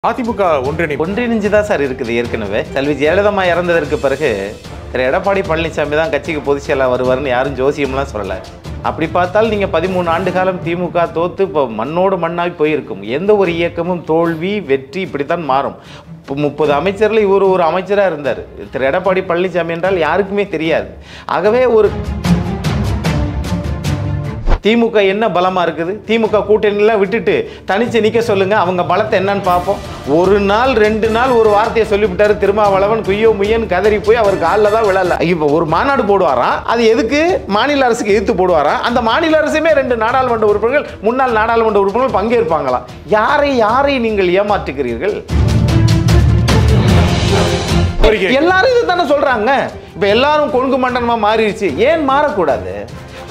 அதிமுக ஒன்றிணைஞ்சு தான் சார் இருக்குது. ஏற்கனவே செல்வி ஜெயலலிதா இறந்ததற்கு பிறகு திரு எடப்பாடி பழனிசாமி தான் கட்சிக்கு பொதுச் செயலாளர் வருவார்னு யாரும் ஜோசியம்லாம் சொல்லலை. அப்படி பார்த்தால் நீங்கள் 13 ஆண்டு காலம் திமுக தோத்து இப்போ மண்ணோடு மண்ணாகி போயிருக்கும். எந்த ஒரு இயக்கமும் தோல்வி வெற்றி இப்படித்தான் மாறும். இப்போ 30 அமைச்சரில் இவர் ஒரு அமைச்சராக இருந்தார். திரு எடப்பாடி பழனிசாமி என்றால் யாருக்குமே தெரியாது. ஆகவே ஒரு திமுக என்ன பலமாக இருக்குது, திமுக கூட்டணிலாம் விட்டுட்டு தனிச்சு நிற்க சொல்லுங்க, அவங்க பலத்தை என்னன்னு பார்ப்போம். ஒரு நாள் 2 நாள் ஒரு வார்த்தையை சொல்லிவிட்டாரு திருமாவளவன், குய்யோ முய்யன்னு கதறி போய் அவர் காலில் தான் விழல. இப்போ ஒரு மாநாடு போடுவாராம், அது எதுக்கு மாநில அரசுக்கு எதிர்த்து போடுவாராம். அந்த மாநில அரசுமே 2 நாடாளுமன்ற உறுப்பினர்கள் முன்னாள் நாடாளுமன்ற உறுப்பினர்கள் பங்கேற்பாங்களாம். யாரை நீங்கள் ஏமாற்றுகிறீர்கள்? எல்லாரும் இது தானே சொல்றாங்க. இப்ப எல்லாரும் கொங்கு மண்டலமா மாறிடுச்சு, ஏன் மாறக்கூடாது?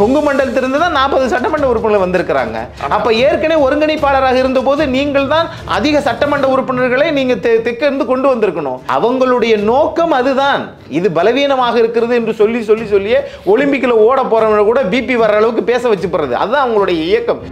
கொங்கு மண்டலத்திலிருந்து தான் 40 சட்டமன்ற உறுப்பினர்கள் வந்திருக்கிறாங்க. அப்ப ஏற்கனவே ஒருங்கிணைப்பாளராக இருந்த போது நீங்கள் தான் அதிக சட்டமன்ற உறுப்பினர்களை நீங்க தெற்கிருந்து கொண்டு வந்திருக்கணும். அவங்களுடைய நோக்கம் அதுதான். இது பலவீனமாக இருக்கிறது என்று சொல்லியே ஒலிம்பிக்ல ஓட போறவங்க கூட பிபி வர்ற அளவுக்கு பேச வச்சு போறது. அதுதான் அவங்களுடைய இயக்கம்.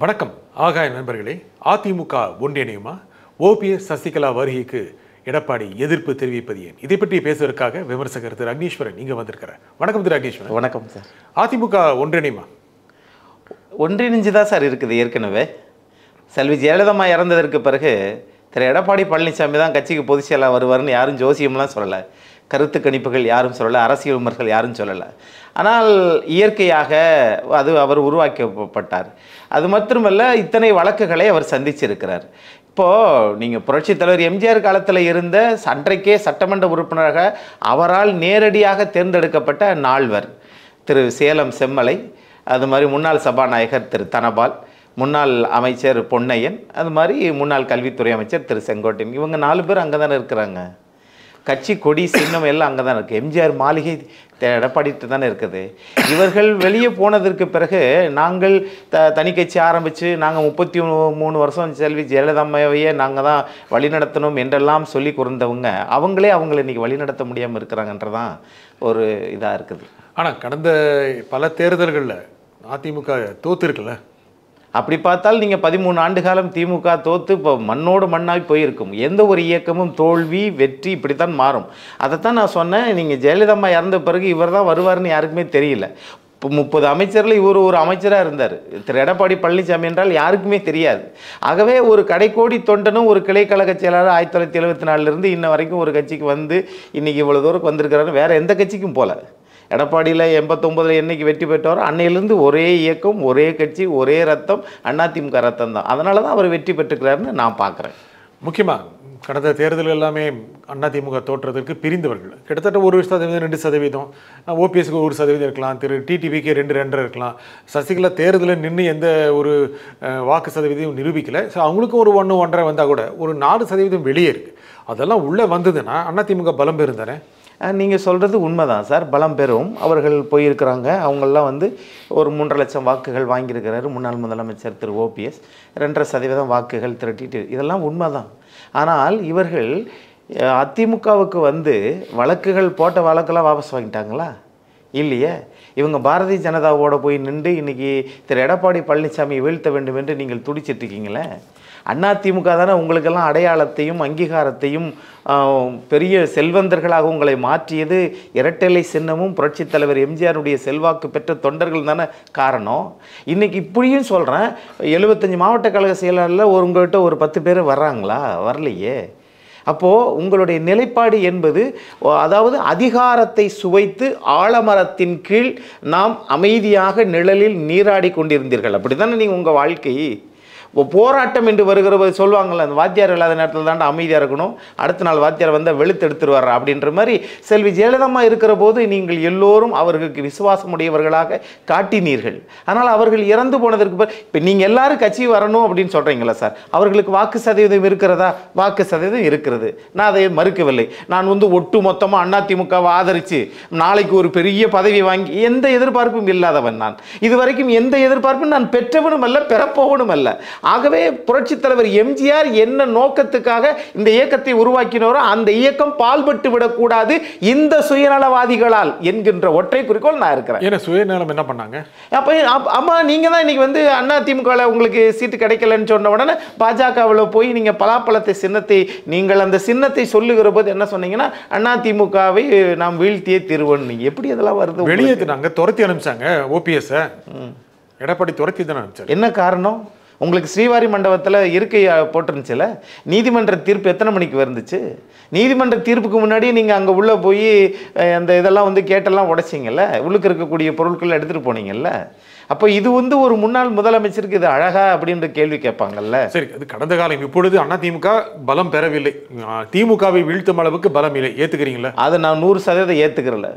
வணக்கம் ஆகாய நண்பர்களே. அதிமுக ஒன்றிணையுமா? ஓபிஎஸ் சசிகலா வருகைக்கு எடப்பாடி எதிர்ப்பு தெரிவிப்பது ஏன்? இதை பற்றி பேசுவதற்காக விமர்சகர் திரு அக்னீஸ்வரன் இங்கே வந்திருக்கிறார். வணக்கம் திரு அக்னீஸ்வரன். வணக்கம் சார். அதிமுக ஒன்றிணையுமா? ஒன்றிணைஞ்சு தான் சார் இருக்குது. ஏற்கனவே செல்வி ஜெயலலிதா இறந்ததற்கு பிறகு திரு எடப்பாடி பழனிசாமி தான் கட்சிக்கு பொதுச் செயலாளர் வருவார்னு யாரும் ஜோசியம்லாம் சொல்லலை. கருத்து கணிப்புகள் யாரும் சொல்லலை, அரசியல் விமர்சகர்கள் யாரும் சொல்லலை. ஆனால் இயற்கையாக அது அவர் உருவாக்கப்பட்டார். அது மட்டுமல்ல, இத்தனை வழக்குகளை அவர் சந்திச்சிருக்கிறார். இப்போது நீங்கள் புரட்சித் தலைவர் எம்ஜிஆர் காலத்தில் இருந்த அன்றைக்கே சட்டமன்ற உறுப்பினராக அவரால் நேரடியாக தேர்ந்தெடுக்கப்பட்ட நால்வர், திரு சேலம் செம்மலை, அது மாதிரி முன்னாள் சபாநாயகர் திரு தனபால், முன்னாள் அமைச்சர் பொன்னையன், அது மாதிரி முன்னாள் கல்வித்துறை அமைச்சர் திரு செங்கோட்டையன், இவங்க 4 பேர் அங்கே தானே இருக்கிறாங்க. கட்சி கொடி சின்னம் எல்லாம் அங்கே தான் இருக்குது. எம்ஜிஆர் மாளிகை எடப்பாடிட்டு தானே இருக்குது. இவர்கள் வெளியே போனதற்கு பிறகு நாங்கள் தனி கட்சி ஆரம்பித்து நாங்கள் 33 வருஷம் செல்வி ஜெயலலிதாவையே நாங்கள் தான் வழிநடத்தணும் என்றெல்லாம் சொல்லி கொடுத்தவங்க அவங்களே அவங்களை இன்றைக்கி வழிநடத்த முடியாமல் இருக்கிறாங்கன்றதான் ஒரு இதாக இருக்குது. ஆனால் கடந்த பல தேர்தல்களில் அதிமுக தோத்துருக்குல்ல. அப்படி பார்த்தால் நீங்கள் 13 ஆண்டு காலம் திமுக தோத்து இப்போ மண்ணோடு மண்ணாகி போயிருக்கும். எந்த ஒரு இயக்கமும் தோல்வி வெற்றி இப்படித்தான் மாறும். அதைத்தான் நான் சொன்னேன். நீங்கள் ஜெயலலிதா இறந்த பிறகு இவர் தான் வருவார்னு யாருக்குமே தெரியல. இப்போ 30 அமைச்சரில் இவர் ஒரு அமைச்சராக இருந்தார். திரு எடப்பாடி பழனிசாமி என்றால் யாருக்குமே தெரியாது. ஆகவே ஒரு கடைக்கோடி தொண்டனும் ஒரு கிளைக்கழக செயலாளர் 1974 இன்ன வரைக்கும் ஒரு கட்சிக்கு வந்து இன்றைக்கி இவ்வளோ தூரம் வந்திருக்கிறாரு. வேறு எந்த கட்சிக்கும் போகல. எடப்பாடியில் 89 என்னைக்கு வெற்றி பெற்றாரோ அன்னையிலேருந்து ஒரே இயக்கம், ஒரே கட்சி, ஒரே ரத்தம், அதிமுக ரத்தம் தான். அதனால தான் அவர் வெற்றி பெற்றுக்கிறாருன்னு நான் பார்க்குறேன். முக்கியமாக கடந்த தேர்தல் எல்லாமே அதிமுக தோற்றதற்கு பிரிந்தவர்கள் கிட்டத்தட்ட 1% 2%, ஓபிஎஸ்க்கு 1% இருக்கலாம், திரு டிடிவிக்கு 2 இருக்கலாம். சசிகலா தேர்தலில் நின்று எந்த ஒரு வாக்கு சதவீதம் நிரூபிக்கலை. ஸோ அவங்களுக்கும் ஒரு 1, 1.5 வந்தால் கூட ஒரு 4% வெளியே இருக்குது. அதெல்லாம் உள்ளே வந்ததுன்னா அதிமுக பலம் பெறும் தானே? நீங்கள் சொல்கிறது உண்மைதான் சார், பலம் பெறும். அவர்கள் போயிருக்கிறாங்க. அவங்களாம் வந்து ஒரு 3.5 லட்சம் வாக்குகள் வாங்கியிருக்கிறாரு முன்னாள் முதலமைச்சர் திரு ஓபிஎஸ். 2.5% வாக்குகள் திரு டிடி, இதெல்லாம் உண்மைதான். ஆனால் இவர்கள் அதிமுகவுக்கு வந்து வழக்குகள் போட்ட வழக்கெல்லாம் வாபஸ் வாங்கிட்டாங்களா? இல்லையே. இவங்க பாரதிய ஜனதாவோட போய் நின்று இன்றைக்கி திரு எடப்பாடி பழனிசாமியை வீழ்த்த வேண்டும் என்று நீங்கள் துடிச்சிட்ருக்கீங்களே. அதிமுக தானே உங்களுக்கெல்லாம் அடையாளத்தையும் அங்கீகாரத்தையும் பெரிய செல்வந்தர்களாக உங்களை மாற்றியது. இரட்டை சின்னமும் புரட்சித் தலைவர் எம்ஜிஆருடைய செல்வாக்கு பெற்ற தொண்டர்கள் தானே காரணம். இன்றைக்கி இப்படியும் சொல்கிறேன், 75 மாவட்ட கழக செயலாளரில் உங்கள்கிட்ட ஒரு 10 பேர் வர்றாங்களா? வரலையே. அப்போது உங்களுடைய நிலைப்பாடு என்பது, அதாவது அதிகாரத்தை சுவைத்து ஆலமரத்தின் கீழ் நாம் அமைதியாக நிழலில் நீராடி கொண்டிருந்தீர்கள். அப்படி தானே நீங்கள் உங்கள் வாழ்க்கை. போராட்டம் என்று வருகிற போது சொல்லுவாங்கள்ல, அந்த வாத்தியார் இல்லாத நேரத்தில் தாண்டா அமைதியாக இருக்கணும், அடுத்த நாள் வாத்தியார் வந்தால் வெளுத்து எடுத்துருவார் அப்படின்ற மாதிரி செல்வி ஜெயலலிதா இருக்கிற போது நீங்கள் எல்லோரும் அவர்களுக்கு விசுவாசமுடையவர்களாக காட்டினீர்கள். ஆனால் அவர்கள் இறந்து போனதற்கு இப்போ நீங்கள் எல்லாரும் கட்சி வரணும் அப்படின்னு சொல்கிறீங்களா சார்? அவர்களுக்கு வாக்கு சதவீதம் இருக்கிறதா? வாக்கு சதவீதம் இருக்கிறது, நான் அதை மறுக்கவில்லை. நான் வந்து ஒட்டு மொத்தமாக அதிமுகவை ஆதரித்து நாளைக்கு ஒரு பெரிய பதவி வாங்கி எந்த எதிர்பார்ப்பும் இல்லாதவன் நான். இதுவரைக்கும் எந்த எதிர்பார்ப்பும் நான் பெற்றவனும் அல்ல, பெறப்போவனும் அல்ல. ஆகவே புரட்சித் தலைவர் எம்ஜிஆர் என்ன நோக்கத்துக்காக இந்த இயக்கத்தை உருவாக்கினாரோ அந்த இயக்கம் பால்பட்டு விடக்கூடாது இந்த சுயநலவாதிகளால் என்கின்ற ஒற்றை குறிக்கோள் நான் இருக்கிறேன். ஏன்னா சுயநலம் என்ன பண்ணாங்க? அப்போ அம்மா நீங்கள் தான் இன்னைக்கு வந்து அதிமுகவில் உங்களுக்கு சீட்டு கிடைக்கலன்னு சொன்ன உடனே பாஜகவில் போய் நீங்கள் பலாப்பழத்தை சின்னத்தை நீங்கள் அந்த சின்னத்தை சொல்லுகிற போது என்ன சொன்னீங்கன்னா அதிமுகவை நாம் வீழ்த்தியே திருவன். நீங்கள் எப்படி அதெல்லாம் வருது? வெளியேற்றினாங்க, துரத்தி அனுப்பிச்சாங்க. ஓபிஎஸ் எடப்பாடி துரத்தி தானே அனுப்பிச்சாங்க. என்ன காரணம்? உங்களுக்கு ஸ்ரீவாரி மண்டபத்தில் இருக்கை போட்டுருந்துச்சுல, நீதிமன்ற தீர்ப்பு எத்தனை மணிக்கு வந்துச்சு? நீதிமன்ற தீர்ப்புக்கு முன்னாடி நீங்கள் அங்கே உள்ளே போய் அந்த இதெல்லாம் வந்து கேட்டெல்லாம் உடைச்சிங்கல்ல, உள்ளுக்கு இருக்கக்கூடிய பொருட்கள் எடுத்துகிட்டு போனீங்கல்ல. அப்போ இது வந்து ஒரு முன்னாள் முதலமைச்சருக்கு இது அழகா அப்படின்ற கேள்வி கேட்பாங்கல்ல. சரி, அது கடந்த காலம். இப்பொழுது அதிமுக பலம் பெறவில்லை, திமுகவை வீழ்த்தும் அளவுக்கு பலம் இல்லை, ஏற்றுக்கிறீங்களா? அதை நான் 100% ஏற்றுக்கிறல.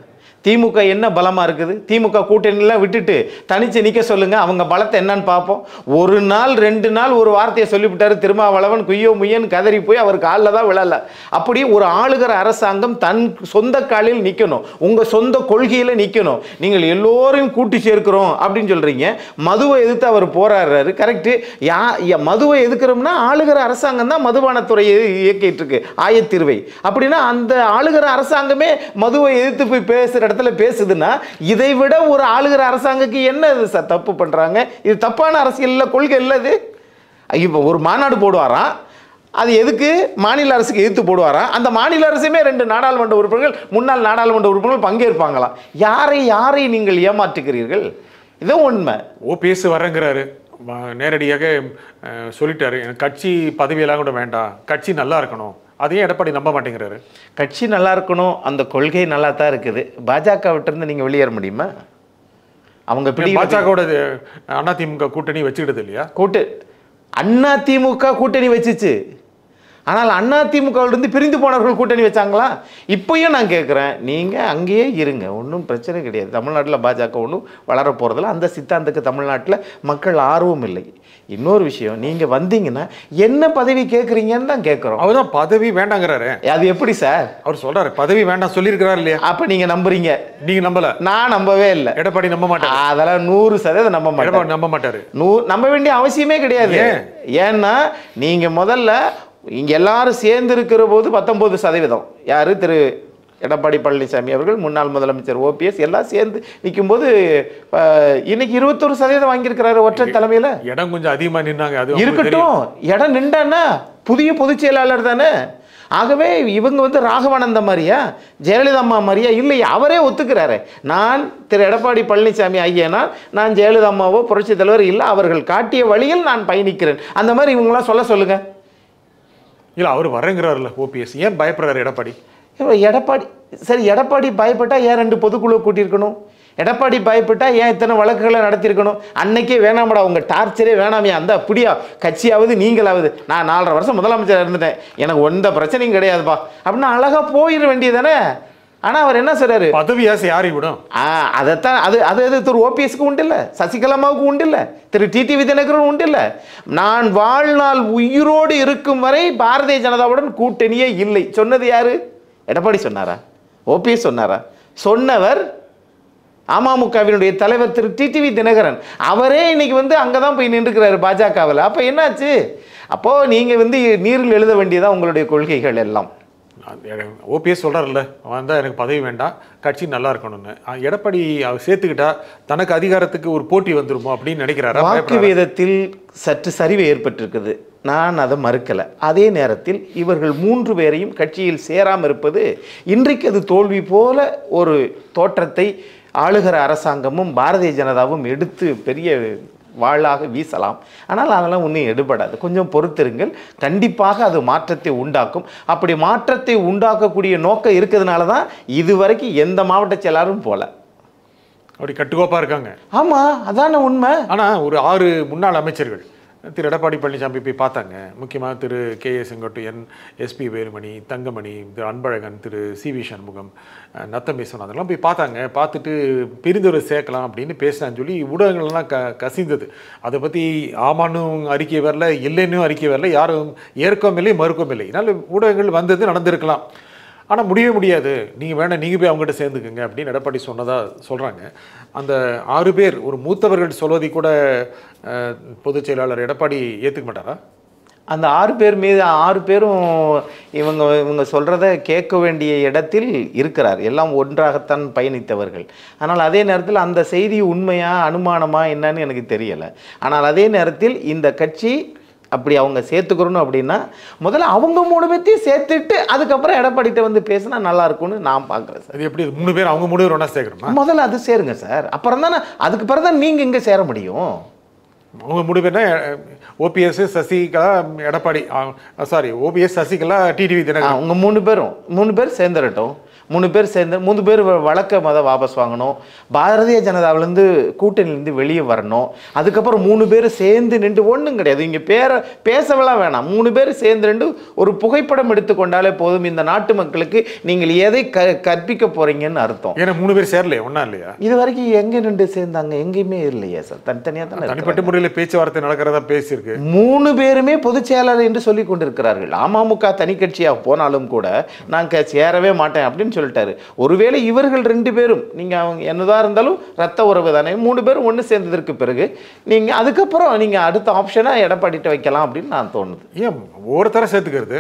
திமுக என்ன பலமாக இருக்குது? திமுக கூட்டணிலாம் விட்டுட்டு தனிச்சு நிற்க சொல்லுங்கள், அவங்க பலத்தை என்னன்னு பார்ப்போம். ஒரு நாள் 2 நாள் ஒரு வார்த்தையை சொல்லிவிட்டாரு திருமாவளவன், குய்யோ முய்யன்னு கதறி போய் அவர் காலில் தான் விழலை. அப்படி ஒரு ஆளுகிற அரசாங்கம் தன் சொந்த காலில் நிற்கணும், உங்கள் சொந்த கொள்கையில் நிற்கணும். நீங்கள் எல்லோரையும் கூட்டி சேர்க்கிறோம் அப்படின்னு சொல்கிறீங்க. மதுவை எதிர்த்து அவர் போராடுறாரு, கரெக்டு. மதுவை எதுக்கிறோம்னா ஆளுகிற அரசாங்கம் தான் மதுபானத்துறையை இயக்கிட்டு இருக்கு, ஆயத்தீர்வை. அப்படின்னா அந்த ஆளுகிற அரசாங்கமே மதுவை எதிர்த்து போய் பேசுகிற பேசுதுன்னா இதை விட ஒரு ஆளுகிற அரசாங்கத்துக்கு என்ன தப்பு பண்றாங்க? இது தப்பான அரசியல் கொள்கை இல்ல. இது இப்போ ஒரு மாநாடு போடுவாராம், அது எதுக்கு? மாநில அரசுக்கு எதிர்த்து போடுவாராம். அந்த மாநில அரசுமே 2 நாடாளுமன்ற உறுப்பினர்கள், முன்னாள் நாடாளுமன்ற உறுப்பினர்கள் பங்கேற்பாங்களாம். யாரை நீங்கள் ஏமாற்றுகிறீர்கள்? இதுதான் உண்மை. ஓபிஎஸ் வரங்கிறாரு, நேரடியாக சொல்லிட்டாரு, எனக்கு கட்சி பதவியெல்லாம் கூட வேண்டாம், கட்சி நல்லா இருக்கணும். அதையும் எடப்பாடி நம்ப மாட்டேங்கிறாரு. கட்சி நல்லா இருக்கணும், அந்த கொள்கை நல்லா தான் இருக்குது. பாஜக விட்டு நீங்கள் வெளியேற முடியுமா? அவங்க பாஜகவோட அதிமுக கூட்டணி வச்சுக்கிட்டது இல்லையா? அதிமுக கூட்டணி வச்சுச்சு. ஆனால் அதிமுகவிலிருந்து பிரிந்து போனவர்கள் கூட்டணி வச்சாங்களா? இப்பயும் நான் கேட்குறேன், நீங்கள் அங்கேயே இருங்க, ஒன்றும் பிரச்சனை கிடையாது. தமிழ்நாட்டில் பாஜக ஒன்றும் வளர போகிறதில்ல. அந்த சித்தாந்தத்துக்கு தமிழ்நாட்டில் மக்கள் ஆர்வம் இல்லை. இன்னொரு விஷயம், நீங்கள் வந்தீங்கன்னா என்ன பதவி கேட்குறீங்கன்னு தான் கேட்குறோம். அவர் தான் பதவி வேண்டாங்கிறாரு. அது எப்படி சார்? அவர் சொல்கிறாரு பதவி வேண்டாம் சொல்லியிருக்கிறாரு இல்லையா? அப்போ நீங்கள் நம்புறீங்க? நீங்கள் நம்பலை. நான் நம்பவே இல்லை. எடப்பாடி நம்ப மாட்டார். அதெல்லாம் 100% நம்ப மாட்டார். எடப்பாடி நம்ப மாட்டார். நம்ப வேண்டிய அவசியமே கிடையாது. ஏன்னா நீங்கள் முதல்ல இங்கே எல்லாரும் சேர்ந்து இருக்கிற போது 19%. யார்? திரு எடப்பாடி பழனிசாமி அவர்கள், முன்னாள் முதலமைச்சர் ஓபிஎஸ் எல்லாம் சேர்ந்து நிற்கும்போது இன்னைக்கு 21% வாங்கியிருக்கிறாரு ஒற்றை தலைமையில். இடம் கொஞ்சம் அதிகமாக நின்னாங்க. அது இருக்கட்டும், இடம் நின்றான்னா புதிய பொதுச் செயலாளர் தானே. ஆகவே இவங்க வந்து ராகவானந்த மாதிரியா, ஜெயலலிதா அம்மா மாதிரியா? இல்லை, அவரே ஒத்துக்கிறாரு. நான் திரு எடப்பாடி பழனிசாமி ஐயனா, நான் ஜெயலலிதா அம்மாவோ புரட்சி தலைவர் இல்லை, அவர்கள் காட்டிய வழியில் நான் பயணிக்கிறேன். அந்த மாதிரி இவங்களாம் சொல்லுங்க. இல்லை, அவர் வரங்கிறாருல்ல ஓபிஎஸ். ஏன் பயப்படுறாரு எடப்பாடி? எடப்பாடி சரி, எடப்பாடி பயப்பட்டா ஏன் 2 பொதுக்குழு கூட்டியிருக்கணும்? எடப்பாடி பயப்பட்டா ஏன் இத்தனை வழக்குகளை நடத்தியிருக்கணும்? அன்னைக்கே வேணாமடா, உங்கள் டார்ச்சரே வேணாமே, அந்த அப்படியா கட்சியாவது நீங்களாவது, நான் 4.5 வருஷம் முதலமைச்சர் இருந்துட்டேன், எனக்கு எந்த பிரச்சனையும் கிடையாதுப்பா அப்படின்னா அழகாக போயிட வேண்டியதானே. ஆனால் அவர் என்ன சொல்றாரு? பதவி ஆசை யாரையும் விடும். அதைத்தான் அது திரு ஓபிஎஸ்க்கு உண்டு இல்லை, சசிகலாமாவுக்கு உண்டு இல்லை, திரு டிடிவி தினகரன் உண்டு இல்லை. நான் வாழ்நாள் உயிரோடு இருக்கும் வரை பாரதிய ஜனதாவுடன் கூட்டணியே இல்லை சொன்னது யாரு? எடப்பாடி சொன்னாரா? ஓபிஎஸ் சொன்னாரா? சொன்னவர் அமமுகவினுடைய தலைவர் திரு டிடிவி தினகரன். அவரே இன்னைக்கு வந்து அங்கே தான் போய் நின்றுக்கிறாரு பாஜகவில். அப்போ என்னாச்சு? அப்போது நீங்கள் வந்து நீரில் எழுத வேண்டியதான் உங்களுடைய கொள்கைகள் எல்லாம். ஓபிஎஸ் சொல்கிறார்ல, வந்தால் எனக்கு பதவி வேண்டாம், கட்சி நல்லா இருக்கணும்னு. எடப்பாடி அவர் சேர்த்துக்கிட்டா தனக்கு அதிகாரத்துக்கு ஒரு போட்டி வந்துருமோ அப்படின்னு நினைக்கிறாரா? வாக்கு வீதத்தில் சற்று சரிவு ஏற்பட்டிருக்குது, நான் அதை மறுக்கலை. அதே நேரத்தில் இவர்கள் 3 பேரையும் கட்சியில் சேராமல் இருப்பது இன்றைக்கு அது தோல்வி போல ஒரு தோற்றத்தை ஆளுகிற அரசாங்கமும் பாரதிய ஜனதாவும் எடுத்து பெரிய வாளாக வீசலாம். ஆனால் அதெல்லாம் ஒன்றும் எடுபடாது. கொஞ்சம் பொறுத்திருங்கள், கண்டிப்பாக அது மாற்றத்தை உண்டாக்கும். அப்படி மாற்றத்தை உண்டாக்கக்கூடிய நோக்கம் இருக்கிறதுனால தான் இதுவரைக்கும் எந்த மாவட்ட செயலாளரும் போல அப்படி கட்டுக்கோப்பாக இருக்காங்க. ஆமாம், அதான உண்மை. ஆனால் ஒரு 6 முன்னாள் அமைச்சர்கள் திரு எடப்பாடி பழனிசாமி போய் பார்த்தாங்க. முக்கியமாக திரு கே.ஏ. செங்கோட்டையன், எஸ்பி வேலுமணி, தங்கமணி, திரு அன்பழகன், திரு சி.வி. சண்முகம், நத்தம் விஸ்வநாதன் அதெல்லாம் போய் பார்த்தாங்க. பார்த்துட்டு பிரிந்தவரை சேர்க்கலாம் அப்படின்னு பேசினான்னு சொல்லி ஊடகங்கள்லாம் கசிந்தது. அதை பற்றி ஆமானும் அறிக்கை வரல, இல்லைன்னு அறிக்கை வரல, யாரும் ஏற்கவும் இல்லை மறுக்கவும் இல்லை. இதனால் ஊடகங்கள் வந்தது நடந்திருக்கலாம். ஆனால் முடியவே முடியாது, நீங்கள் வேணாம் நீங்கள் போய் அவங்ககிட்ட சேர்ந்துக்குங்க அப்படின்னு எடப்பாடி சொன்னதாக சொல்கிறாங்க. அந்த 6 பேர் ஒரு மூத்தவர்கள் சொல்வதை கூட பொதுச் செயலாளர் எடப்பாடி ஏற்றுக்க மாட்டாரா? அந்த 6 பேர் மீது 6 பேரும் இவங்க சொல்கிறத கேட்க வேண்டிய இடத்தில் இருக்கிறார். எல்லாம் ஒன்றாகத்தான் பயணித்தவர்கள். ஆனால் அதே நேரத்தில் அந்த செய்தி உண்மையா அனுமானமா என்னன்னு எனக்கு தெரியலை. ஆனால் அதே நேரத்தில் இந்த கட்சி அப்படி அவங்க சேர்த்துக்கிறணும் அப்படின்னா முதல்ல அவங்க 3 பேர்த்தையும் சேர்த்துட்டு அதுக்கப்புறம் எடப்பாடிட்ட வந்து பேசினா நல்லா இருக்கும்னு நான் பார்க்குறேன் சார். அது எப்படி 3 பேர் அவங்க 3 பேர் ஒன்றா சேர்க்கணுமா? முதல்ல அது சேருங்க சார், அப்புறம் தானே அதுக்கு பிறகு தான் நீங்கள் இங்கே சேர முடியும். அவங்க 3 பேர்னா OPS, Sasikala, Edappadi, sorry OPS, Sasikala, TTV Dhinakaran. அவங்க 3 பேர் சேர்ந்துடட்டும். 3 பேர் சேர்ந்து 3 பேர் வழக்க வாபஸ் வாங்கணும். பாரதிய ஜனதாவிலேருந்து கூட்டணியிலேருந்து வெளியே வரணும். அதுக்கப்புறம் 3 பேர் சேர்ந்து நின்று ஒன்றும் கிடையாது, இங்கே பேசவெல்லாம் வேணாம். 3 பேர் சேர்ந்து நின்று ஒரு புகைப்படம் எடுத்துக்கொண்டாலே போதும். இந்த நாட்டு மக்களுக்கு நீங்கள் எதை கற்பிக்க போறீங்கன்னு அர்த்தம். ஏன்னா 3 பேர் சேரலையா, ஒன்றா இல்லையா? இது வரைக்கும் எங்கே நின்று சேர்ந்தாங்க? எங்கேயுமே இல்லையா சார்? தனித்தனியாக தானே தனிப்பட்ட முறையில் பேச்சுவார்த்தை நடக்கிறதா பேசியிருக்கு. 3 பேருமே பொதுச் செயலாளர் என்று சொல்லி கொண்டிருக்கிறார்கள். அமமுக தனி கட்சியாக போனாலும் கூட நான் சேரவே மாட்டேன் அப்படின்னு சொல்லிட்டாரு. ஒருவேளை இவர்கள் 2 பேரும் நீங்க அவங்க என்னதான் இருந்தாலும் ரத்த உறவு தானே, 3 பேரும் ஒன்று சேர்ந்ததற்கு பிறகு நீங்க அதுக்கப்புறம் நீங்க அடுத்த ஆப்ஷனா எடப்பாடிட்ட வைக்கலாம் அப்படின்னு நான் தோணுது. ஏன் ஒவ்வொருத்தர சேர்த்துக்கிறது?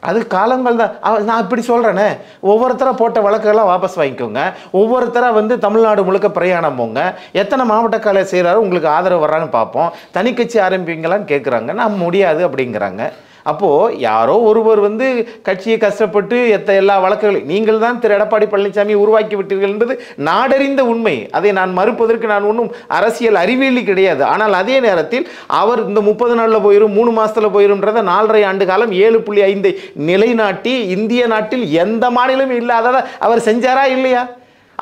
அது காலங்கள் தான். நான் இப்படி சொல்கிறேனே, ஒவ்வொருத்தரை போட்ட வழக்கெல்லாம் வாபஸ் வாங்கிக்கோங்க. ஒவ்வொருத்தராக வந்து தமிழ்நாடு முழுக்க பிரயாணம் போங்க. எத்தனை மாவட்ட கலை செய்கிறாரோ உங்களுக்கு ஆதரவு வர்றாங்கன்னு பார்ப்போம். தனி கட்சி ஆரம்பிங்களான்னு கேட்குறாங்க. நான் முடியாது அப்படிங்கிறாங்க. அப்போது யாரோ ஒருவர் வந்து கட்சியை கஷ்டப்பட்டு எல்லா வழக்குகளையும் நீங்கள் தான் திரு எடப்பாடி பழனிசாமி உருவாக்கி விட்டீர்கள் என்பது நாடறிந்த உண்மை. அதை நான் மறுப்பதற்கு நான் ஒன்றும் அரசியல் அறிவியலி கிடையாது. ஆனால் அதே நேரத்தில் அவர் இந்த 30 நாளில் போயிடும் 3 மாதத்தில் போயிரும்ன்றதை 4.5 ஆண்டு காலம் 7.5 நிலைநாட்டி இந்திய நாட்டில் எந்த மாநிலமும் இல்லாததை அவர் செஞ்சாரா இல்லையா?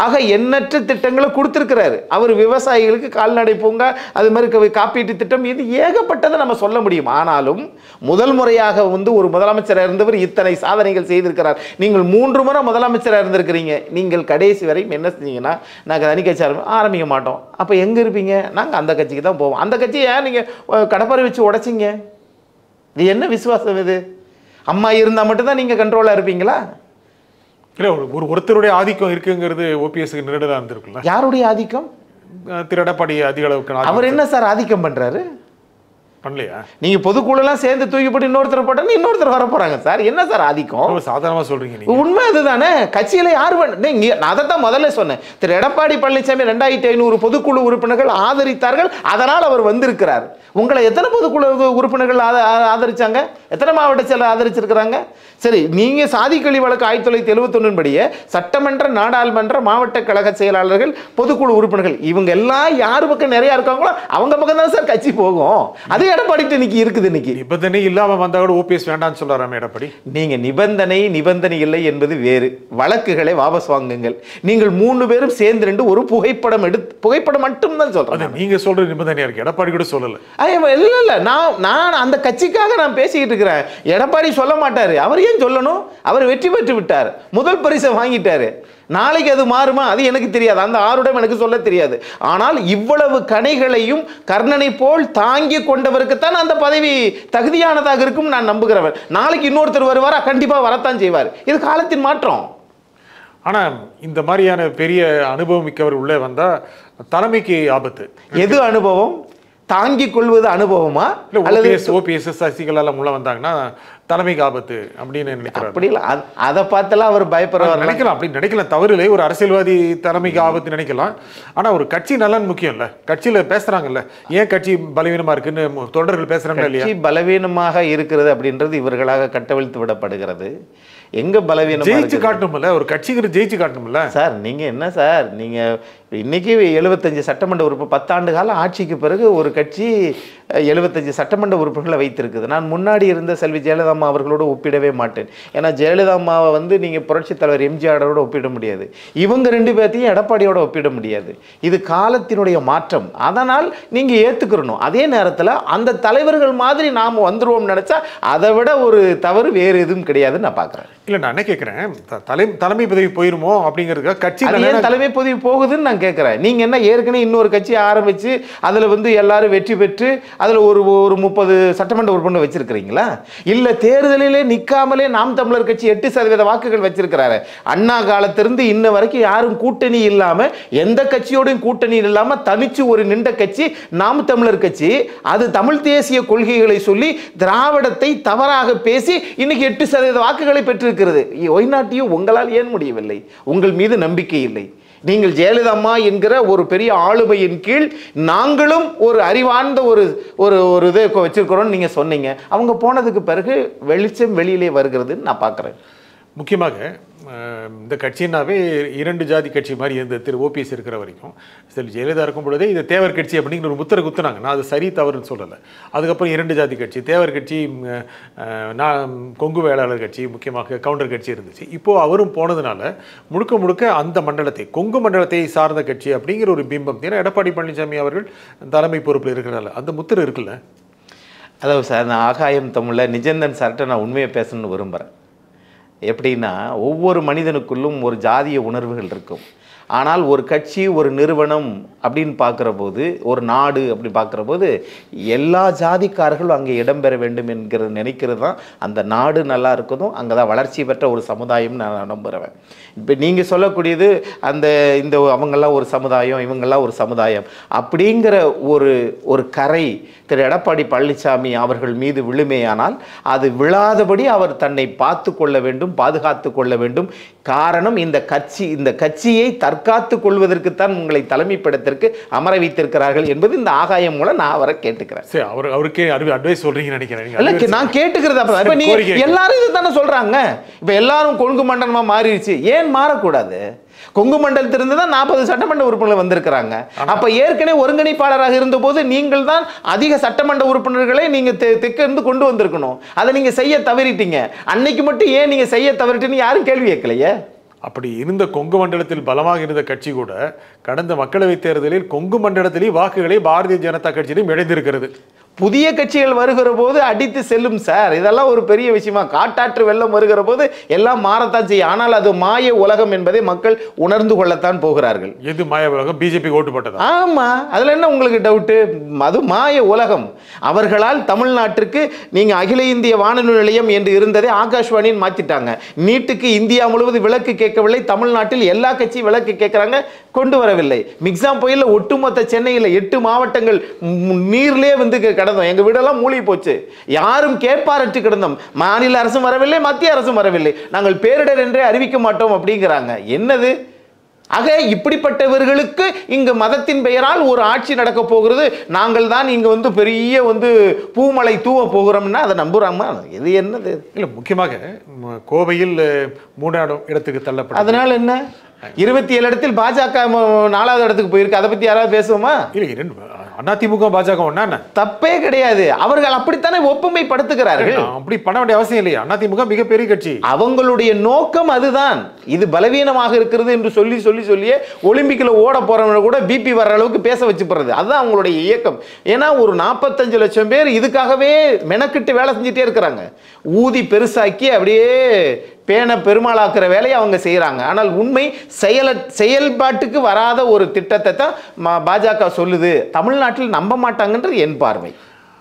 ஆக எண்ணற்ற திட்டங்களை கொடுத்துருக்கிறாரு. அவர் விவசாயிகளுக்கு கால்நடை பூங்கா, அது மாதிரி காப்பீட்டு திட்டம், இது ஏகப்பட்டதை நம்ம சொல்ல முடியும். ஆனாலும் முதல் முறையாக வந்து ஒரு முதலமைச்சராக இருந்தவர் இத்தனை சாதனைகள் செய்திருக்கிறார். நீங்கள் 3 முறை முதலமைச்சராக இருந்திருக்கிறீங்க. நீங்கள் கடைசி வரையும் என்ன செஞ்சீங்கன்னா, நாங்கள் தனி கட்சி ஆரம்பிக்க மாட்டோம். அப்போ எங்கே இருப்பீங்க? நாங்கள் அந்த கட்சிக்கு தான் போவோம். அந்த கட்சியை ஏன் நீங்கள் கடப்பாரை வச்சு உடைச்சிங்க? இது என்ன விசுவாசம் இது? அம்மா இருந்தால் மட்டும்தான் நீங்கள் கண்ட்ரோலாக இருப்பீங்களா? இல்லை, ஒருத்தருடைய ஆதிக்கம் இருக்குங்கிறது ஓபிஎஸ்க்கு நேரடியாக இருந்திருக்குல்ல. யாருடைய ஆதிக்கம்? திரு எடப்பாடி அதிக அளவுக்கு. அவர் என்ன சார் ஆதிக்கம் பண்றாரு? பண்ணலையா? நீங்க பொதுக்குழுலாம் சேர்ந்து தூக்கி போட்டு இன்னொருத்தர் போட்டா இன்னொருத்தர் வர போறாங்க சார். என்ன சார் ஆதிக்கம்? சாதாரணமா சொல்றீங்க நீங்க. உண்மை அதுதானே. கட்சியில யாரு நான் அதைத்தான் முதல்ல சொன்னேன். திரு எடப்பாடி பழனிசாமி 2500 பொதுக்குழு உறுப்பினர்கள் ஆதரித்தார்கள். அதனால் அவர் வந்திருக்கிறார். உங்களை எத்தனை பொதுக்குழு உறுப்பினர்கள் ஆதரிச்சாங்க? எத்தனை மாவட்ட செயலர் ஆதரிச்சிருக்கிறாங்க? சரி, நீங்க சாதி கழி வழக்கு 1971 படியே சட்டமன்ற, நாடாளுமன்ற, மாவட்ட கழக செயலாளர்கள், பொதுக்குழு உறுப்பினர்கள், இவங்க எல்லாம் யாரு பக்கம் நிறைய இருக்காங்களோ அவங்க பக்கம் தான் சார் கட்சி போகும். அதே எடப்பாடி இன்னைக்கு இருக்குது. இன்னைக்கு நிபந்தனை இல்லாம வந்தா கூட ஓபிஎஸ் வேண்டாம்னு சொல்றாராமே எடப்பாடி. நீங்க நிபந்தனை இல்லை என்பது வேறு. வழக்குகளை வாபஸ் வாங்குங்கள். நீங்கள் 3 பேரும் சேர்ந்து ரெண்டு ஒரு புகைப்படம் மட்டும் தான் சொல்றேன். நீங்க சொல்ற நிபந்தனையா இருக்கு, எடப்பாடி கூட சொல்லல. இல்ல நான் அந்த கட்சிக்காக நான் பேசிக்கிட்டு இருக்கிறேன். எடப்பாடி சொல்ல மாட்டாரு. அவர் ஏன் சொல்லணும்? அவர் வெற்றி பெற்று விட்டார், முதல் பரிசை வாங்கிட்டாரு. நாளைக்கு அது மாறுமா அது எனக்கு தெரியாது. அந்த ஆருடம் எனக்கு சொல்ல தெரியாது. ஆனால் இவ்வளவு கணைகளையும் கர்ணனை போல் தாங்கி கொண்டவருக்குத்தான் அந்த பதவி தகுதியானதாக இருக்கும் நான் நம்புகிறவர். நாளைக்கு இன்னொருத்தர் வருவாரா? கண்டிப்பா வரத்தான் செய்வார். இது காலத்தின் மாற்றம். ஆனா இந்த மாதிரியான பெரிய அனுபவம் மிக்கவர் உள்ளே வந்தா தலைமைக்கு ஆபத்து. எது அனுபவம்? தாங்கிக் கொள்வது அனுபவமா? ஓபிஎஸ் சசிகலா எல்லாம் உள்ள வந்தாங்கன்னா தலைமைக்கு ஆபத்து அப்படின்னு நினைக்கிறார். அப்படி இல்லை, அதை பார்த்தெல்லாம் அவர் பயப்படுறார் நினைக்கலாம். அப்படி நினைக்கலாம், தவறு இல்லை. ஒரு அரசியல்வாதி தலைமைக்கு ஆபத்து நினைக்கலாம். ஆனா ஒரு கட்சி நலன் முக்கியம் இல்ல. கட்சியில பேசுறாங்கல்ல, ஏன் கட்சி பலவீனமா இருக்குன்னு தொண்டர்கள் பேசுறாங்க இல்லையா? கட்சி பலவீனமாக இருக்கிறது அப்படின்றது இவர்களாக கட்டவிழ்த்து விடப்படுகிறது. எங்க பலவீனம் ஜெயிச்சு காட்டணும்ல, ஒரு கட்சிக்கு ஜெயிச்சு காட்டணும்ல சார். நீங்க என்ன சார், நீங்க இன்னைக்கு 75 சட்டமன்ற உறுப்பு 10 ஆண்டு கால ஆட்சிக்கு பிறகு ஒரு கட்சி 75 சட்டமன்ற உறுப்பினர்களை வைத்திருக்குது. நான் முன்னாடி இருந்த செல்வி ஜெயலலிதா அம்மா அவர்களோடு ஒப்பிடவே மாட்டேன். ஏன்னா ஜெயலலிதா அம்மாவை வந்து நீங்க புரட்சி தலைவர் எம்ஜிஆரோட ஒப்பிட முடியாது. இவங்க 2 பேர்த்தையும் எடப்பாடியோட ஒப்பிட முடியாது. இது காலத்தினுடைய மாற்றம். அதனால் நீங்க ஏத்துக்கிறணும். அதே நேரத்தில் அந்த தலைவர்கள் மாதிரி நாம வந்துருவோம் நினைச்சா அதை விட ஒரு தவறு வேறு எதுவும் கிடையாதுன்னு நான் பார்க்குறேன். இல்லை, நான் என்ன கேட்குறேன், தலைமை பதவி போயிருமோ அப்படிங்கிறதுக்காக கட்சி தலைமை பதவி போகுதுன்னு நான் கேட்குறேன். நீங்கள் என்ன ஏற்கனவே இன்னொரு கட்சி ஆரம்பித்து அதில் வந்து எல்லாரும் வெற்றி பெற்று அதில் ஒரு 30 சட்டமன்ற உறுப்பினர் வச்சிருக்கிறீங்களா? இல்லை தேர்தலிலே நிற்காமலே நாம் தமிழர் கட்சி 8% வாக்குகள் வச்சிருக்கிறாரு. அண்ணா காலத்திலிருந்து இன்ன வரைக்கும் யாரும் கூட்டணி இல்லாமல், எந்த கட்சியோடையும் கூட்டணி இல்லாமல் தனிச்சு ஒரு நின்ற கட்சி நாம் தமிழர் கட்சி. அது தமிழ் தேசிய கொள்கைகளை சொல்லி திராவிடத்தை தவறாக பேசி இன்னைக்கு 8% வாக்குகளை பெற்றிருக்கிறது. ஒய்நாட்டியும் உங்களால் ஏன் முடியவில்லை? உங்கள் மீது நம்பிக்கை இல்லை. நீங்கள் ஜெயலலிதா அம்மா என்கிற ஒரு பெரிய ஆளுமையின் கீழ் நாங்களும் ஒரு அறிவார்ந்த ஒரு ஒரு இதை வச்சிருக்கிறோம்னு நீங்கள் சொன்னீங்க. அவங்க போனதுக்கு பிறகு வெளிச்சம் வெளியிலே வருகிறதுன்னு நான் பார்க்குறேன். முக்கியமாக இந்த கட்சினாவே 2 ஜாதி கட்சி மாதிரி இருந்த திரு ஓபிஎஸ் இருக்கிற வரைக்கும், சரி ஜெயலலிதா இருக்கும் பொழுதே இது தேவர் கட்சி அப்படிங்கிற ஒரு முத்திரை குத்துனாங்க. நான் அது சரி தவறுன்னு சொல்லலை. அதுக்கப்புறம் 2 ஜாதி கட்சி, தேவர் கட்சி, நான் கொங்கு வேளாளர் கட்சி, முக்கியமாக கவுண்டர் கட்சி இருந்துச்சு. இப்போது அவரும் போனதுனால முழுக்க முழுக்க அந்த மண்டலத்தை, கொங்கு மண்டலத்தை சார்ந்த கட்சி அப்படிங்கிற ஒரு பிம்பம். ஏன்னா எடப்பாடி பழனிசாமி அவர்கள் தலைமை பொறுப்பில் இருக்கிறனால அந்த முத்திரை இருக்குல்ல. அதாவது சார், நான் ஆகாயம் தமிழில் நிஜந்தன் சார்கிட்ட நான் உண்மையை பேசணும்னு விரும்புகிறேன். எப்படின்னா, ஒவ்வொரு மனிதனுக்குள்ளும் ஒரு ஜாதிய உணர்வுகள் இருக்கும். ஆனால் ஒரு கட்சி, ஒரு நிறுவனம் அப்படின்னு பார்க்குற போது, ஒரு நாடு அப்படி பார்க்குற போது எல்லா ஜாதிக்காரர்களும் அங்கே இடம்பெற வேண்டும் என்கிறது நினைக்கிறது தான் அந்த நாடு நல்லா இருக்குதும், அங்கே தான் வளர்ச்சி பெற்ற ஒரு சமுதாயம் நான் நம்புகிறேன். இப்போ நீங்கள் சொல்லக்கூடியது இந்த அவங்கெல்லாம் ஒரு சமுதாயம், இவங்கெல்லாம் ஒரு சமுதாயம் அப்படிங்கிற ஒரு கரை திரு எடப்பாடி பழனிசாமி அவர்கள் மீது விழுமேயானால் அது விழாதபடி அவர் தன்னை பார்த்து கொள்ள வேண்டும், பாதுகாத்து கொள்ள வேண்டும். காரணம், இந்த கட்சியை தற்காத்து கொள்வதற்குத்தான் உங்களை தலைமைப்படத்திற்கு அமர வைத்திருக்கிறார்கள் என்பது இந்த ஆகாயம் மூலம் நான் அவரை கேட்டுக்கிறேன். சரி, அவருக்கே அட்வைஸ் சொல்றீங்கன்னு நினைக்கிறேன். நான் கேட்டுக்கிறது எல்லாரும் இது தானே சொல்றாங்க. இப்ப எல்லாரும் கொங்கு மண்டலமா மாறிடுச்சு, ஏன் மாறக்கூடாது? கொங்கு மண்டலத்திலிருந்து தான் 40 சட்டமன்ற உறுப்பினர்கள் வந்திருக்கிறாங்க. அப்ப ஏற்கனவே ஒருங்கிணைப்பாளராக இருந்த போது நீங்கள் தான் அதிக சட்டமன்ற உறுப்பினர்களை நீங்க தெற்கிருந்து கொண்டு வந்திருக்கணும். அதை நீங்க செய்ய தவறிட்டீங்க. அன்னைக்கு மட்டும் ஏன் நீங்க செய்ய தவறிட்டீங்கன்னு யாரும் கேள்வி கேட்கலையே. அப்படி இருந்த கொங்கு மண்டலத்தில் பலமாக இருந்த கட்சி கூட கடந்த மக்களவைத் தேர்தலில் கொங்கு மண்டலத்திலேயே வாக்குகளை பாரதிய ஜனதா கட்சியிலும் இணைந்திருக்கிறது. புதிய கட்சிகள் வருகிற போது அடித்து செல்லும் சார். இதெல்லாம் ஒரு பெரிய விஷயமா? காட்டாற்று வெள்ளம் வருகிற போது எல்லாம் மாறத்தான் செய்யும். ஆனால் அது மாய உலகம் என்பதை மக்கள் உணர்ந்து கொள்ளத்தான் போகிறார்கள். எது மாய உலகம்? பிஜேபி ஓட்டு போட்டது. ஆமா, அதுல என்ன உங்களுக்கு டவுட்டு? அது மாய உலகம். அவர்களால் தமிழ்நாட்டிற்கு நீங்க அகில இந்திய வானொலி நிலையம் என்று இருந்ததை ஆகாஷ்வாணின்னு மாத்திட்டாங்க. நீட்டுக்கு இந்தியா முழுவதும் விளக்கு கேட்கவில்லை, தமிழ்நாட்டில் எல்லா கட்சியும் விளக்கு கேட்கிறாங்க, கொண்டு வரவில்லை. மிக்ஸாம் புயல்ல ஒட்டுமொத்த சென்னையில் 8 மாவட்டங்கள் நீர்லேயே வந்து கிடந்தோம். எங்க வீடெல்லாம் மூழ்கி போச்சு. யாரும் கேட்பாரற்று கிடந்தோம். மாநில அரசும் வரவில்லை, மத்திய அரசும் வரவில்லை. நாங்கள் பேரிடர் என்றே அறிவிக்க மாட்டோம் அப்படிங்கிறாங்க. என்னது? ஆக இப்படிப்பட்டவர்களுக்கு இங்கு மதத்தின் பெயரால் ஒரு ஆட்சி நடக்க போகிறது, நாங்கள் தான் இங்க வந்து பெரிய பூமலை தூவ போகிறோம்னா அதை நம்புறாமா? இது என்னது? இல்லை, முக்கியமாக கோவையில் 3ஆம் இடத்துக்கு தள்ளப்பட்ட. அதனால என்ன? 27 இடத்தில் பாஜக 4வது இடத்துக்கு போயிருக்கு. அதை பத்தி யாராவது பேசுவோமா? இல்லை, அதிமுக பாஜக ஒண்ணா? தப்பே கிடையாது. அவர்கள் அப்படித்தானே ஒப்புமை படுத்துகிறார்கள். அப்படி பண்ண வேண்டிய அவசியம் இல்லையா? அதிமுக மிகப்பெரிய கட்சி. அவங்களுடைய நோக்கம் அதுதான். இது பலவீனமாக இருக்கிறது என்று சொல்லியே ஒலிம்பிக்ல ஓட போறவங்க கூட பிபி வர்ற அளவுக்கு பேச வச்சு போறது. அதுதான் அவங்களுடைய இயக்கம். ஏன்னா ஒரு 45 லட்சம் பேர் இதுக்காகவே மெனக்கிட்டு வேலை செஞ்சுட்டே இருக்கிறாங்க. ஊதி பெருசாக்கி அப்படியே பெருமாளாக்குற வேலையை அவங்க செய்யறாங்க. ஆனால் உண்மை செயல்பாட்டுக்கு வராத ஒரு திட்டத்தை தான் பாஜக சொல்லுது. தமிழ்நாட்டில் நம்ப மாட்டாங்கன்றது என் பார்வை.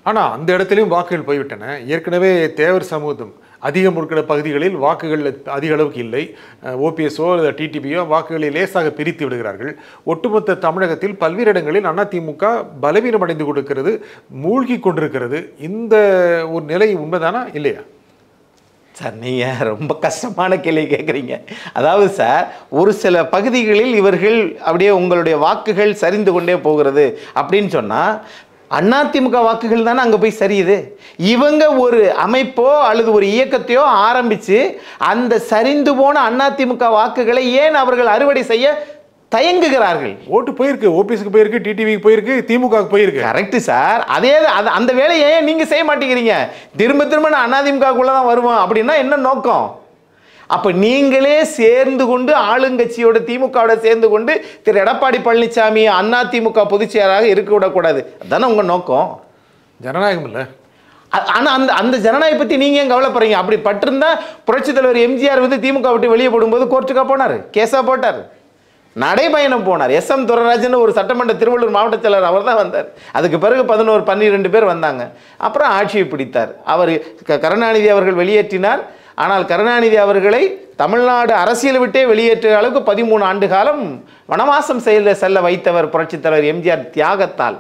ஆனா அந்த இடத்துலயும் வாக்குகள் போய்விட்டன. ஏற்கனவே தேவர் சமூகம் அதிகம் இருக்கிற பகுதிகளில் வாக்குகள் அதிக அளவுக்கு இல்லை. ஓபிஎஸ்ஓ டிடிபியோ வாக்குகளை லேசாக பிரித்து விடுகிறார்கள். ஒட்டுமொத்த தமிழகத்தில் பல்வேறு இடங்களில் அதிமுக பலவீனமடைந்து கொடுக்கிறது, மூழ்கி கொண்டிருக்கிறது. இந்த ஒரு நிலை உண்மைதானா இல்லையா? சார், நீங்கள் ரொம்ப கஷ்டமான கேள்வி கேட்குறீங்க. அதாவது சார், ஒரு சில பகுதிகளில் இவர்கள் அப்படியே உங்களுடைய வாக்குகள் சரிந்து கொண்டே போகிறது அப்படின்னு சொன்னால் அதிமுக வாக்குகள் தானே அங்கே போய் சரியுது. இவங்க ஒரு அமைப்போ அல்லது ஒரு இயக்கத்தையோ ஆரம்பித்து அந்த சரிந்து போன அதிமுக வாக்குகளை ஏன் அவர்கள் அறுவடை செய்ய தயங்குகிறார்கள்? ஓட்டு போயிருக்கு, ஓபிஎஸ்க்கு போயிருக்கு, டிடிவிக்கு போயிருக்கு, திமுகவுக்கு போயிருக்கு. Correct sir. அந்த வேலையை ஏன் நீங்க செய்ய மாட்டேங்கிறீங்க? திரும்ப நான் அதிமுகக்குள்ள தான் வருவோம் அப்படின்னா என்ன நோக்கம்? அப்ப நீங்களே சேர்ந்து கொண்டு ஆளுங்கட்சியோட திமுகவோட சேர்ந்து கொண்டு திரு எடப்பாடி பழனிசாமி அதிமுக பொதுச் செயலாளராக இருக்க விடக்கூடாது. அதுதானே உங்க நோக்கம். ஜனநாயகம் இல்லை. ஆனா அந்த ஜனநாயகம் பத்தி நீங்க ஏன் கவலைப்படுறீங்க? அப்படி பட்டிருந்தா புரட்சி தலைவர் எம்ஜிஆர் திமுக விட்டு வெளியே போடும்போது கோர்ட்டுக்கா போனாரு, கேஸா போட்டார். நடைபயணம் போனார். எஸ்.எம். துரைராஜன் ஒரு சட்டமன்ற திருவள்ளூர் மாவட்ட செயலர், அவர் தான் வந்தார். அதுக்கு பிறகு 11-12 பேர் வந்தாங்க. அப்புறம் ஆட்சியை பிடித்தார். அவர் கருணாநிதி அவர்கள் வெளியேற்றினார். ஆனால் கருணாநிதி அவர்களை தமிழ்நாடு அரசியல் விட்டே வெளியேற்ற அளவுக்கு 13 ஆண்டு காலம் வனவாசம் செல்ல வைத்தவர் புரட்சித் தலைவர் எம்ஜிஆர் தியாகத்தால்.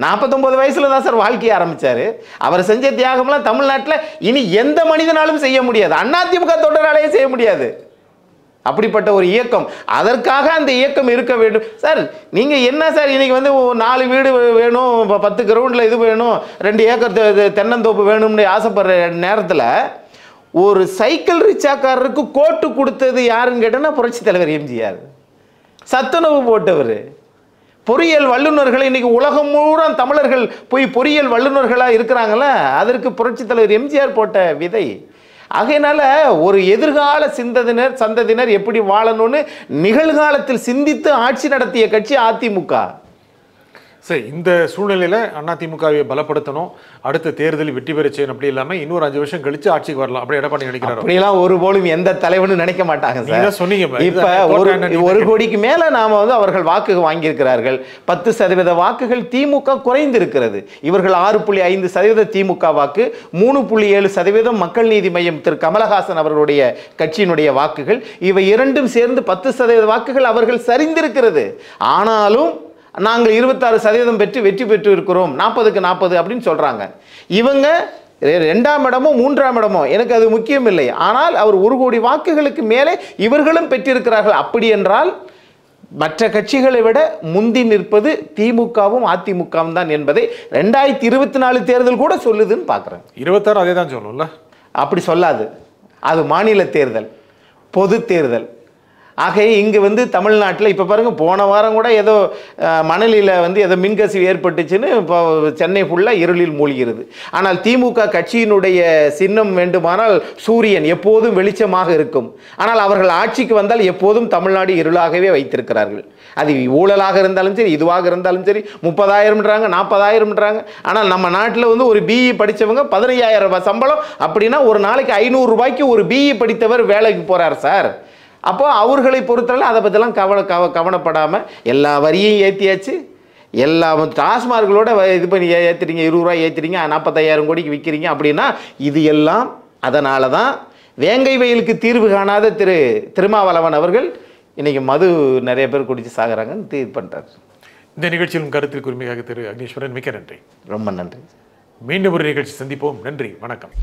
49 வயசுல தான் சார் வாழ்க்கையை ஆரம்பிச்சாரு. அவர் செஞ்ச தியாகம்லாம் தமிழ்நாட்டில் இனி எந்த மனிதனாலும் செய்ய முடியாது, அதிமுக தொண்டராலேயே செய்ய முடியாது. அப்படிப்பட்ட ஒரு இயக்கம், அதற்காக அந்த இயக்கம் இருக்க வேண்டும். சார் நீங்கள் என்ன சார் இன்னைக்கு வந்து 4 வீடு வேணும், 10 கிரவுண்டில் இது வேணும், 2 ஏக்கர் தென்னந்தோப்பு வேணும்னு ஆசைப்படுற நேரத்தில் ஒரு சைக்கிள் ரிச்சாக்காரருக்கு கோட்டு கொடுத்தது யாருன்னு கேட்டோன்னா புரட்சி தலைவர் எம்ஜிஆர். சத்துணவு போட்டவர். பொறியியல் வல்லுநர்கள் இன்னைக்கு உலகம் முழுவதும் தமிழர்கள் போய் பொறியியல் வல்லுநர்களாக இருக்கிறாங்கள, அதற்கு புரட்சி தலைவர் எம்ஜிஆர் போட்ட விதை. ஆகையினால ஒரு எதிர்கால சந்ததியினர் எப்படி வாழணும்னு நிகழ்காலத்தில் சிந்தித்து ஆட்சி நடத்திய கட்சி அதிமுக. சரி, இந்த சூழ்நிலையில் அதிமுகவை பலப்படுத்தணும், அடுத்த தேர்தலில் வெற்றி பெற செய்யணும், அப்படி இல்லாமல் இன்னொரு 5 வருஷம் கழிச்சு ஆட்சிக்கு வரலாம் அப்படி எடப்பாடி நினைக்கிறாரு. அப்படிலாம் ஒருபோலும் எந்த தலைவனும் நினைக்க மாட்டாங்க சார். சொன்னீங்க இப்ப 1 கோடிக்கு மேல நாம வந்து அவர்கள் வாக்கு வாங்கியிருக்கிறார்கள். 10% வாக்குகள் திமுக குறைந்திருக்கிறது. இவர்கள் 6.5% திமுக வாக்கு, 3.7% மக்கள் நீதி மையம் திரு கமலஹாசன் அவர்களுடைய கட்சியினுடைய வாக்குகள், இவை இரண்டும் சேர்ந்து 10% வாக்குகள் அவர்கள் சரிந்திருக்கிறது. ஆனாலும் நாங்கள் 26% பெற்று வெற்றி பெற்று இருக்கிறோம், 40க்கு 40 அப்படின்னு சொல்றாங்க. இவங்க 2ஆம் இடமோ 3ஆம் இடமோ எனக்கு அது முக்கியம் இல்லை. ஆனால் அவர் 1 கோடி வாக்குகளுக்கு மேலே இவர்களும் பெற்றிருக்கிறார்கள். அப்படி என்றால் மற்ற கட்சிகளை விட முந்தி நிற்பது திமுகவும் அதிமுகவும் தான் என்பதை 2024 தேர்தல் கூட சொல்லுதுன்னு பார்க்குறேன். 26 அதே தான் சொல்லும்ல. அப்படி சொல்லாது, அது மாநில தேர்தல், பொது தேர்தல். ஆக இங்கே வந்து தமிழ்நாட்டில் இப்போ பாருங்கள், போன வாரம் கூட ஏதோ மணலியில் வந்து ஏதோ மின்கசிவு ஏற்பட்டுச்சுன்னு இப்போ சென்னை ஃபுல்லாக இருளில் மூழ்கிறது. ஆனால் திமுக கட்சியினுடைய சின்னம் வேண்டுமானால் சூரியன் எப்போதும் வெளிச்சமாக இருக்கும். ஆனால் அவர்கள் ஆட்சிக்கு வந்தால் எப்போதும் தமிழ்நாடு இருளாகவே வைத்திருக்கிறார்கள். அது ஊழலாக இருந்தாலும் சரி, இதுவாக இருந்தாலும் சரி, 30,000ன்றாங்க, 40,000ன்றாங்க. ஆனால் நம்ம நாட்டில் வந்து ஒரு பிஇ படித்தவங்க 15,000 ரூபாய் சம்பளம் அப்படின்னா ஒரு நாளைக்கு 500 ரூபாய்க்கு ஒரு பிஇ படித்தவர் வேலைக்கு போகிறார் சார். அப்போ அவர்களை பொறுத்தவரை அதை பற்றிலாம் கவனப்படாமல் எல்லா வரியும் ஏற்றியாச்சு, எல்லா டாஸ்மார்களோட இது பண்ணி ஏற்றுறீங்க, 20 ரூபாய் ஏற்றுறீங்க, 45,000 கோடிக்கு விற்கிறீங்க. அப்படின்னா இது எல்லாம் அதனால தான் வேங்கை வயலுக்கு தீர்வு காணாத திருமாவளவன் அவர்கள் இன்னைக்கு மது நிறைய பேர் குடிச்சு சாகுறாங்கன்னு தீர்வு பண்ணுறாரு. இந்த நிகழ்ச்சியிலும் கருத்தில் உரிமையாக திரு அக்னீஸ்வரன், மிக்க நன்றி. ரொம்ப நன்றி. மீண்டும் ஒரு நிகழ்ச்சி சந்திப்போம். நன்றி, வணக்கம்.